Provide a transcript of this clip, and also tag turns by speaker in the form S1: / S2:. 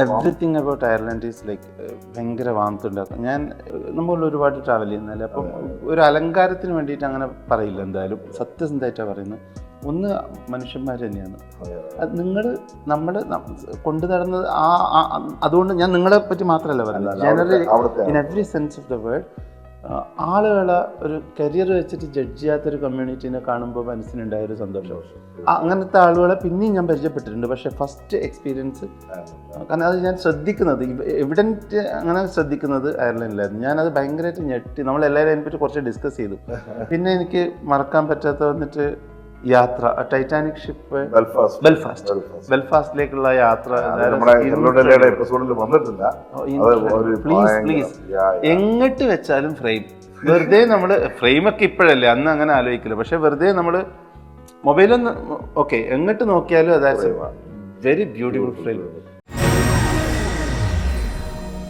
S1: Everything about Ireland is like ഭയങ്കര വാമത്തുണ്ടാക്കും. നമ്മൾ ഒരുപാട് ട്രാവൽ ചെയ്യുന്നതല്ലേ, അപ്പം ഒരു അലങ്കാരത്തിന് വേണ്ടിയിട്ട് അങ്ങനെ പറയില്ല. എന്തായാലും സത്യസന്ധമായിട്ടാണ് പറയുന്നത്. ഒന്ന് മനുഷ്യന്മാർ തന്നെയാണ്. നമ്മൾ കൊണ്ടു നടന്നത് അതുകൊണ്ട് ഞാൻ നിങ്ങളെ പറ്റി മാത്രമല്ല പറയുന്നത്, generally in every sense of the word ആളുകളെ ഒരു കരിയർ വെച്ചിട്ട് ജഡ്ജ് ചെയ്യാത്തൊരു കമ്മ്യൂണിറ്റീനെ കാണുമ്പോൾ മനസ്സിനുണ്ടായൊരു സന്തോഷം. അങ്ങനത്തെ ആളുകളെ പിന്നെയും ഞാൻ പരിചയപ്പെട്ടിട്ടുണ്ട്. പക്ഷേ ഫസ്റ്റ് എക്സ്പീരിയൻസ്, കാരണം അത് ഞാൻ ശ്രദ്ധിക്കുന്നത് എവിഡൻറ്റ് അങ്ങനെ ശ്രദ്ധിക്കുന്നത് അയർലൻഡിലായിരുന്നു. ഞാനത് ഭയങ്കരമായിട്ട് ഞെട്ടി. നമ്മളെല്ലാവരും അതിനെപ്പറ്റി കുറച്ച് ഡിസ്കസ് ചെയ്തു. പിന്നെ എനിക്ക് മറക്കാൻ പറ്റാത്ത വന്നിട്ട് യാത്ര, ടൈറ്റാനിക് ഷിപ്പ് ബെൽഫാസ്റ്റിലേക്കുള്ള യാത്ര. പ്ലീസ് എങ്ങോട്ട് വെച്ചാലും ഫ്രെയിം, വെറുതെ നമ്മൾ ഫ്രെയിമൊക്കെ ഇപ്പോഴല്ലേ, അന്ന് അങ്ങനെ ആലോചിക്കില്ല. പക്ഷെ വെറുതെ നമ്മൾ മൊബൈലൊന്ന് ഓക്കെ എങ്ങോട്ട് നോക്കിയാലും അതായത് വെരി ബ്യൂട്ടിഫുൾ ഫ്രെയിം.